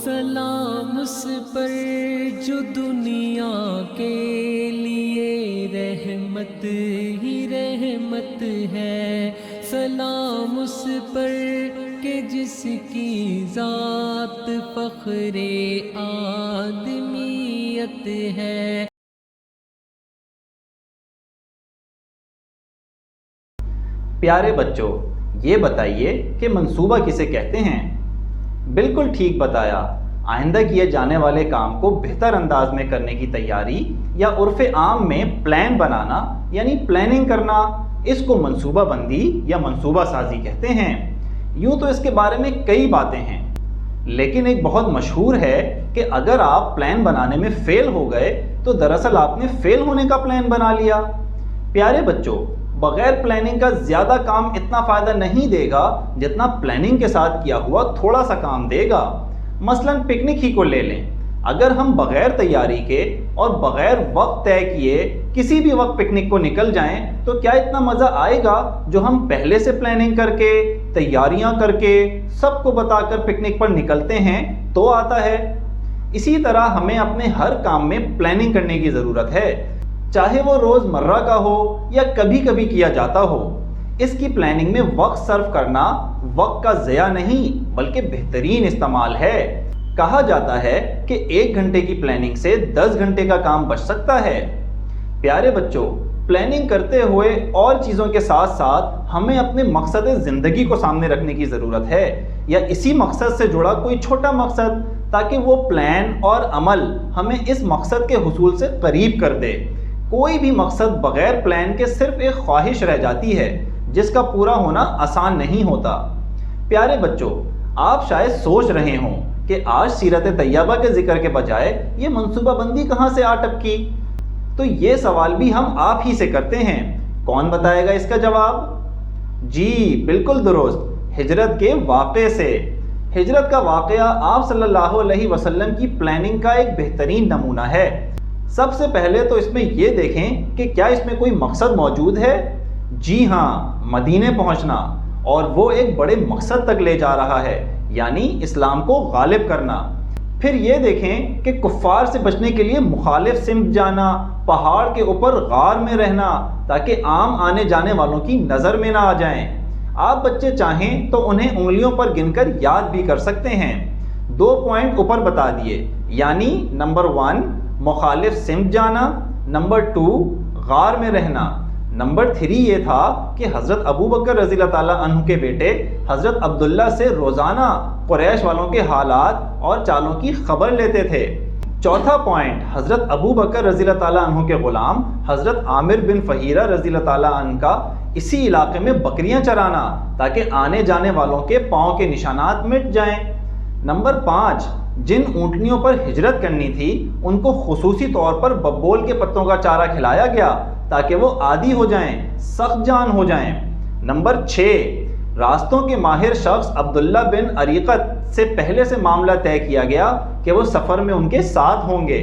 سلام اس پر جو دنیا کے لیے رحمت ہی رحمت ہے، سلام اس پر کہ جس کی ذات فخر آدمیت ہے۔ پیارے بچوں، یہ بتائیے کہ منصوبہ کسے کہتے ہیں؟ بالکل ٹھیک بتایا، آئندہ کیے جانے والے کام کو بہتر انداز میں کرنے کی تیاری یا عرف عام میں پلان بنانا یعنی پلاننگ کرنا، اس کو منصوبہ بندی یا منصوبہ سازی کہتے ہیں۔ یوں تو اس کے بارے میں کئی باتیں ہیں، لیکن ایک بہت مشہور ہے کہ اگر آپ پلان بنانے میں فیل ہو گئے تو دراصل آپ نے فیل ہونے کا پلان بنا لیا۔ پیارے بچوں، بغیر پلاننگ کا زیادہ کام اتنا فائدہ نہیں دے گا جتنا پلاننگ کے ساتھ کیا ہوا تھوڑا سا کام دے گا۔ مثلاً پکنک ہی کو لے لیں، اگر ہم بغیر تیاری کے اور بغیر وقت طے کیے کسی بھی وقت پکنک کو نکل جائیں تو کیا اتنا مزہ آئے گا جو ہم پہلے سے پلاننگ کر کے، تیاریاں کر کے، سب کو بتا کر پکنک پر نکلتے ہیں تو آتا ہے۔ اسی طرح ہمیں اپنے ہر کام میں پلاننگ کرنے کی ضرورت ہے، چاہے وہ روز مرہ کا ہو یا کبھی کبھی کیا جاتا ہو۔ اس کی پلاننگ میں وقت صرف کرنا وقت کا ضیاع نہیں بلکہ بہترین استعمال ہے۔ کہا جاتا ہے کہ 1 گھنٹے کی پلاننگ سے 10 گھنٹے کا کام بچ سکتا ہے۔ پیارے بچوں، پلاننگ کرتے ہوئے اور چیزوں کے ساتھ ساتھ ہمیں اپنے مقصد زندگی کو سامنے رکھنے کی ضرورت ہے، یا اسی مقصد سے جڑا کوئی چھوٹا مقصد، تاکہ وہ پلان اور عمل ہمیں اس مقصد کے حصول سے قریب کر دے۔ کوئی بھی مقصد بغیر پلان کے صرف ایک خواہش رہ جاتی ہے جس کا پورا ہونا آسان نہیں ہوتا۔ پیارے بچوں، آپ شاید سوچ رہے ہوں کہ آج سیرت طیبہ کے ذکر کے بجائے یہ منصوبہ بندی کہاں سے آ ٹپکی؟ تو یہ سوال بھی ہم آپ ہی سے کرتے ہیں، کون بتائے گا اس کا جواب؟ جی بالکل درست، ہجرت کے واقعے سے۔ ہجرت کا واقعہ آپ صلی اللہ علیہ وسلم کی پلاننگ کا ایک بہترین نمونہ ہے۔ سب سے پہلے تو اس میں یہ دیکھیں کہ کیا اس میں کوئی مقصد موجود ہے؟ جی ہاں، مدینے پہنچنا، اور وہ ایک بڑے مقصد تک لے جا رہا ہے، یعنی اسلام کو غالب کرنا۔ پھر یہ دیکھیں کہ کفار سے بچنے کے لیے مخالف سمت جانا، پہاڑ کے اوپر غار میں رہنا تاکہ عام آنے جانے والوں کی نظر میں نہ آ جائیں۔ آپ بچے چاہیں تو انہیں انگلیوں پر گن کر یاد بھی کر سکتے ہیں۔ 2 پوائنٹ اوپر بتا دیے، یعنی نمبر 1 مخالف سمت جانا، نمبر 2 غار میں رہنا، نمبر 3 یہ تھا کہ حضرت ابو بکر رضی اللہ تعالیٰ عنہ کے بیٹے حضرت عبداللہ سے روزانہ قریش والوں کے حالات اور چالوں کی خبر لیتے تھے۔ 4تھا پوائنٹ حضرت ابو بکر رضی اللہ تعالیٰ عنہ کے غلام حضرت عامر بن فہیرہ رضی اللہ تعالیٰ عنہ کا اسی علاقے میں بکریاں چرانا تاکہ آنے جانے والوں کے پاؤں کے نشانات مٹ جائیں۔ نمبر 5 جن اونٹنیوں پر ہجرت کرنی تھی ان کو خصوصی طور پر ببول کے پتوں کا چارہ کھلایا گیا تاکہ وہ عادی ہو جائیں، سخت جان ہو جائیں۔ نمبر 6 راستوں کے ماہر شخص عبداللہ بن عریقت سے پہلے سے معاملہ طے کیا گیا کہ وہ سفر میں ان کے ساتھ ہوں گے۔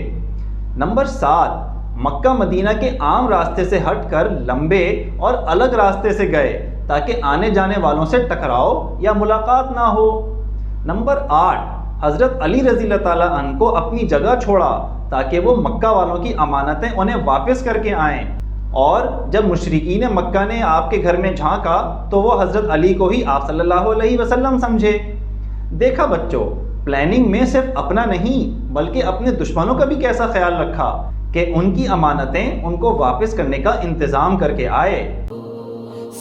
نمبر 7 مکہ مدینہ کے عام راستے سے ہٹ کر لمبے اور الگ راستے سے گئے تاکہ آنے جانے والوں سے ٹکراؤ یا ملاقات نہ ہو۔ نمبر 8 حضرت علی رضی اللہ تعالیٰ عنہ کو اپنی جگہ چھوڑا تاکہ وہ مکہ والوں کی امانتیں انہیں واپس کر کے آئیں، اور جب مشرکین مکہ نے آپ کے گھر میں جھانکا تو وہ حضرت علی کو ہی آپ صلی اللہ علیہ وسلم سمجھے۔ دیکھا بچوں، پلاننگ میں صرف اپنا نہیں بلکہ اپنے دشمنوں کا بھی کیسا خیال رکھا کہ ان کی امانتیں ان کو واپس کرنے کا انتظام کر کے آئے۔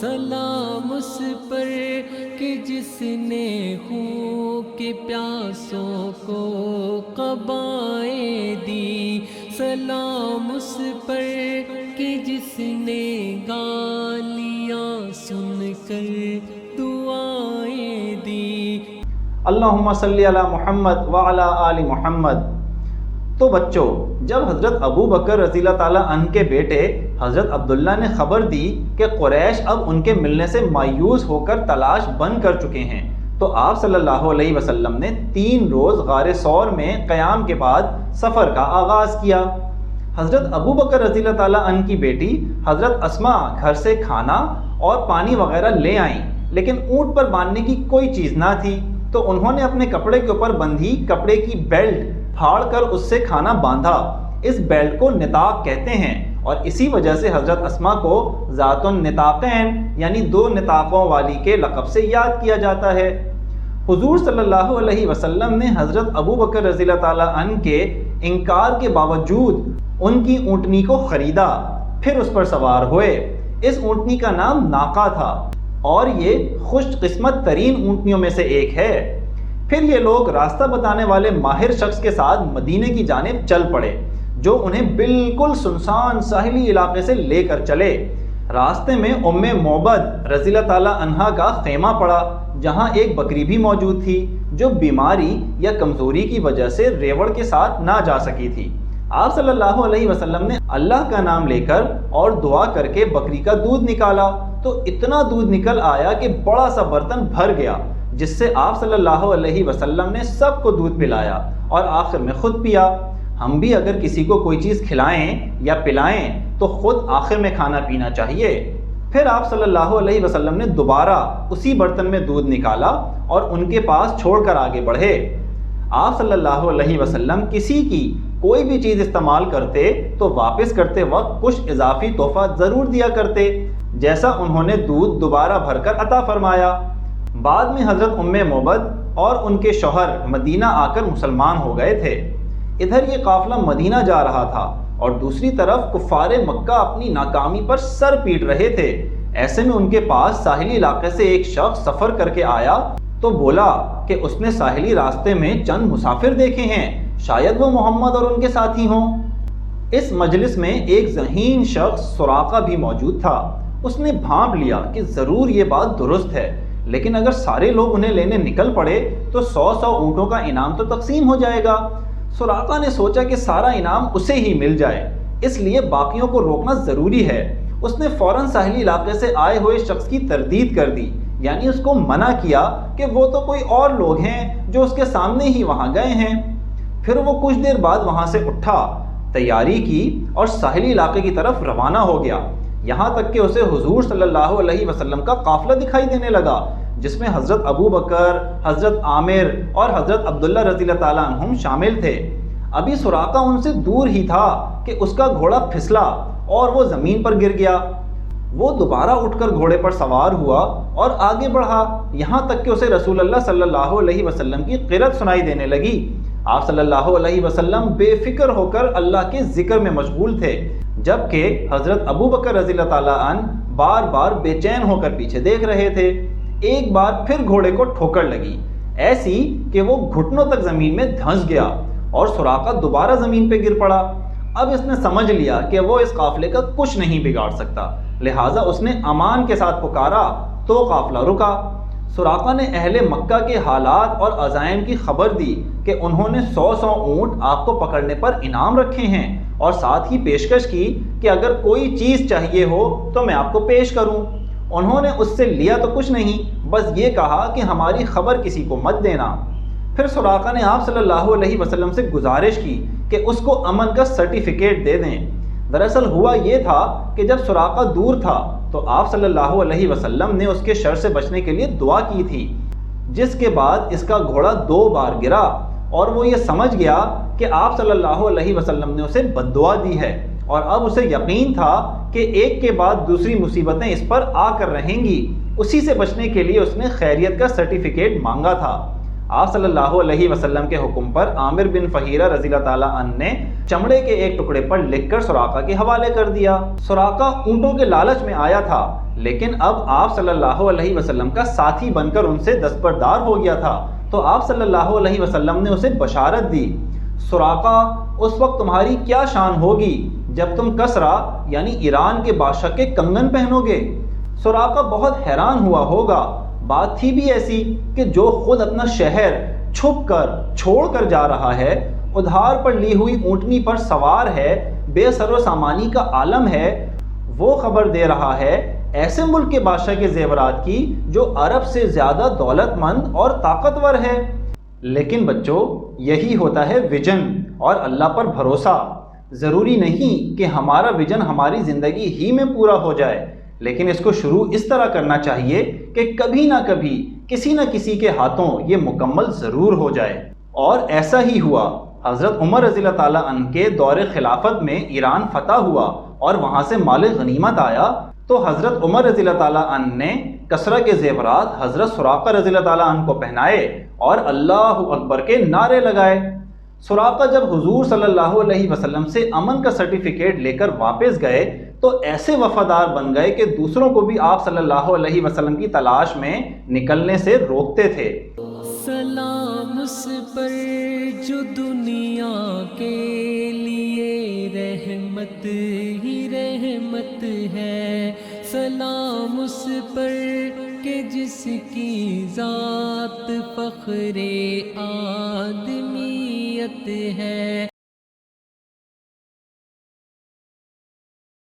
سلام اس پر کہ جس نے خون کے پیاسوں کو قبائیں دی، سلام اس پر کہ جس نے گالیاں سن کر دعائیں دی۔ اللہم صلی علی محمد وعلی آل محمد۔ تو بچوں، جب حضرت ابو بکر رضی اللہ تعالیٰ عنہ کے بیٹے حضرت عبداللہ نے خبر دی کہ قریش اب ان کے ملنے سے مایوس ہو کر تلاش بند کر چکے ہیں، تو آپ صلی اللہ علیہ وسلم نے 3 روز غار ثور میں قیام کے بعد سفر کا آغاز کیا۔ حضرت ابو بکر رضی اللہ تعالیٰ عنہ کی بیٹی حضرت اسماء گھر سے کھانا اور پانی وغیرہ لے آئیں، لیکن اونٹ پر باندھنے کی کوئی چیز نہ تھی۔ تو انہوں نے اپنے کپڑے کے اوپر بندھی کپڑے کی بیلٹ پھاڑ کر اس سے کھانا باندھا۔ اس بیلٹ کو نطاق کہتے ہیں اور اسی وجہ سے حضرت اسما کو ذات النطاقین یعنی دو نطاقوں والی کے لقب سے یاد کیا جاتا ہے۔ حضور صلی اللہ علیہ وسلم نے حضرت ابو بکر رضی اللہ تعالیٰ عنہ کے انکار کے باوجود ان کی اونٹنی کو خریدا، پھر اس پر سوار ہوئے۔ اس اونٹنی کا نام ناقہ تھا اور یہ خوش قسمت ترین اونٹنیوں میں سے ایک ہے۔ پھر یہ لوگ راستہ بتانے والے ماہر شخص کے ساتھ مدینے کی جانب چل پڑے، جو انہیں بالکل سنسان ساحلی علاقے سے لے کر چلے۔ راستے میں ام معبد رضی اللہ تعالیٰ عنہا کا خیمہ پڑا، جہاں ایک بکری بھی موجود تھی جو بیماری یا کمزوری کی وجہ سے ریوڑ کے ساتھ نہ جا سکی تھی۔ آپ صلی اللہ علیہ وسلم نے اللہ کا نام لے کر اور دعا کر کے بکری کا دودھ نکالا تو اتنا دودھ نکل آیا کہ بڑا سا برتن بھر گیا، جس سے آپ صلی اللہ علیہ وسلم نے سب کو دودھ پلایا اور آخر میں خود پیا۔ ہم بھی اگر کسی کو کوئی چیز کھلائیں یا پلائیں تو خود آخر میں کھانا پینا چاہیے۔ پھر آپ صلی اللہ علیہ وسلم نے دوبارہ اسی برتن میں دودھ نکالا اور ان کے پاس چھوڑ کر آگے بڑھے۔ آپ صلی اللہ علیہ وسلم کسی کی کوئی بھی چیز استعمال کرتے تو واپس کرتے وقت کچھ اضافی تحفہ ضرور دیا کرتے، جیسا انہوں نے دودھ دوبارہ بھر کر عطا فرمایا۔ بعد میں حضرت ام معبد اور ان کے شوہر مدینہ آ کر مسلمان ہو گئے تھے۔ ادھر یہ قافلہ مدینہ جا رہا تھا اور دوسری طرف کفار مکہ اپنی ناکامی پر سر پیٹ رہے تھے۔ ایسے میں ان کے پاس ساحلی علاقے سے ایک شخص سفر کر کے آیا تو بولا کہ اس نے ساحلی راستے میں چند مسافر دیکھے ہیں، شاید وہ محمد اور ان کے ساتھی ہوں۔ اس مجلس میں ایک ذہین شخص سراقہ بھی موجود تھا۔ اس نے بھانپ لیا کہ ضرور یہ بات درست ہے، لیکن اگر سارے لوگ انہیں لینے نکل پڑے تو 100 اونٹوں کا انعام تو تقسیم ہو جائے گا۔ سراقہ نے سوچا کہ سارا انعام اسے ہی مل جائے، اس لیے باقیوں کو روکنا ضروری ہے۔ اس نے فوراً ساحلی علاقے سے آئے ہوئے شخص کی تردید کر دی، یعنی اس کو منع کیا کہ وہ تو کوئی اور لوگ ہیں جو اس کے سامنے ہی وہاں گئے ہیں۔ پھر وہ کچھ دیر بعد وہاں سے اٹھا، تیاری کی اور ساحلی علاقے کی طرف روانہ ہو گیا، یہاں تک کہ اسے حضور صلی اللہ علیہ وسلم کا قافلہ دکھائی دینے لگا، جس میں حضرت ابو بکر، حضرت عامر اور حضرت عبداللہ رضی اللہ تعالیٰ عنہم شامل تھے۔ ابھی سراقہ ان سے دور ہی تھا کہ اس کا گھوڑا پھسلا اور وہ زمین پر گر گیا۔ وہ دوبارہ اٹھ کر گھوڑے پر سوار ہوا اور آگے بڑھا، یہاں تک کہ اسے رسول اللہ صلی اللہ علیہ وسلم کی قرأت سنائی دینے لگی۔ آپ صلی اللہ علیہ وسلم بے فکر ہو کر اللہ کے ذکر میں مشغول تھے، جبکہ حضرت ابو بکر رضی اللہ تعالیٰ عنہ بار بار بے چین ہو کر پیچھے دیکھ رہے تھے۔ ایک بار پھر گھوڑے کو ٹھوکر لگی، ایسی کہ وہ گھٹنوں تک زمین میں دھنس گیا اور سراقہ دوبارہ زمین پہ گر پڑا۔ اب اس نے سمجھ لیا کہ وہ اس قافلے کا کچھ نہیں بگاڑ سکتا، لہٰذا اس نے امان کے ساتھ پکارا تو قافلہ رکا۔ سراقہ نے اہل مکہ کے حالات اور عزائم کی خبر دی کہ انہوں نے 100 اونٹ آپ کو پکڑنے پر انعام رکھے ہیں، اور ساتھ ہی پیشکش کی کہ اگر کوئی چیز چاہیے ہو تو میں آپ کو پیش کروں۔ انہوں نے اس سے لیا تو کچھ نہیں، بس یہ کہا کہ ہماری خبر کسی کو مت دینا۔ پھر سراقہ نے آپ صلی اللہ علیہ وسلم سے گزارش کی کہ اس کو امن کا سرٹیفکیٹ دے دیں۔ دراصل ہوا یہ تھا کہ جب سراقہ دور تھا تو آپ صلی اللہ علیہ وسلم نے اس کے شر سے بچنے کے لیے دعا کی تھی، جس کے بعد اس کا گھوڑا 2 بار گرا اور وہ یہ سمجھ گیا کہ آپ صلی اللہ علیہ وسلم نے اسے بد دعا دی ہے، اور اب اسے یقین تھا کہ ایک کے بعد دوسری مصیبتیں اس پر آ کر رہیں گی۔ اسی سے بچنے کے لیے اس نے خیریت کا سرٹیفکیٹ مانگا تھا۔ آپ صلی اللہ علیہ وسلم کے حکم پر عامر بن فہیرہ رضی اللہ تعالیٰ عنہ نے چمڑے کے ایک ٹکڑے پر لکھ کر سراقہ کے حوالے کر دیا۔ سراقہ اونٹوں کے لالچ میں آیا تھا، لیکن اب آپ صلی اللہ علیہ وسلم کا ساتھی بن کر ان سے دستبردار ہو گیا تھا، تو آپ صلی اللہ علیہ وسلم نے اسے بشارت دی، سراقہ اس وقت تمہاری کیا شان ہوگی جب تم کسرا یعنی ایران کے بادشاہ کے کنگن پہنو گے۔ سراقہ بہت حیران ہوا ہوگا، بات تھی بھی ایسی کہ جو خود اپنا شہر چھپ کر چھوڑ کر جا رہا ہے، ادھار پر لی ہوئی اونٹنی پر سوار ہے، بے سر و سامانی کا عالم ہے، وہ خبر دے رہا ہے ایسے ملک کے بادشاہ کے زیورات کی جو عرب سے زیادہ دولت مند اور طاقتور ہے۔ لیکن بچوں، یہی ہوتا ہے ویژن اور اللہ پر بھروسہ۔ ضروری نہیں کہ ہمارا ویژن ہماری زندگی ہی میں پورا ہو جائے، لیکن اس کو شروع اس طرح کرنا چاہیے کہ کبھی نہ کبھی کسی نہ کسی کے ہاتھوں یہ مکمل ضرور ہو جائے۔ اور ایسا ہی ہوا۔ حضرت عمر رضی اللہ تعالیٰ عنہ کے دور خلافت میں ایران فتح ہوا اور وہاں سے مال غنیمت آیا، تو حضرت عمر رضی اللہ تعالیٰ عنہ نے کسرا کے زیورات حضرت سراقہ رضی اللہ تعالیٰ عنہ کو پہنائے اور اللہ اکبر کے نعرے لگائے۔ سراقہ جب حضور صلی اللہ علیہ وسلم سے امن کا سرٹیفکیٹ لے کر واپس گئے تو ایسے وفادار بن گئے کہ دوسروں کو بھی آپ صلی اللہ علیہ وسلم کی تلاش میں نکلنے سے روکتے تھے۔ سلام اس پر جو دنیا کے لیے رحمت ہی رحمت ہے، سلام اس پر کہ جس کی ذات فخر آدمیت ہے،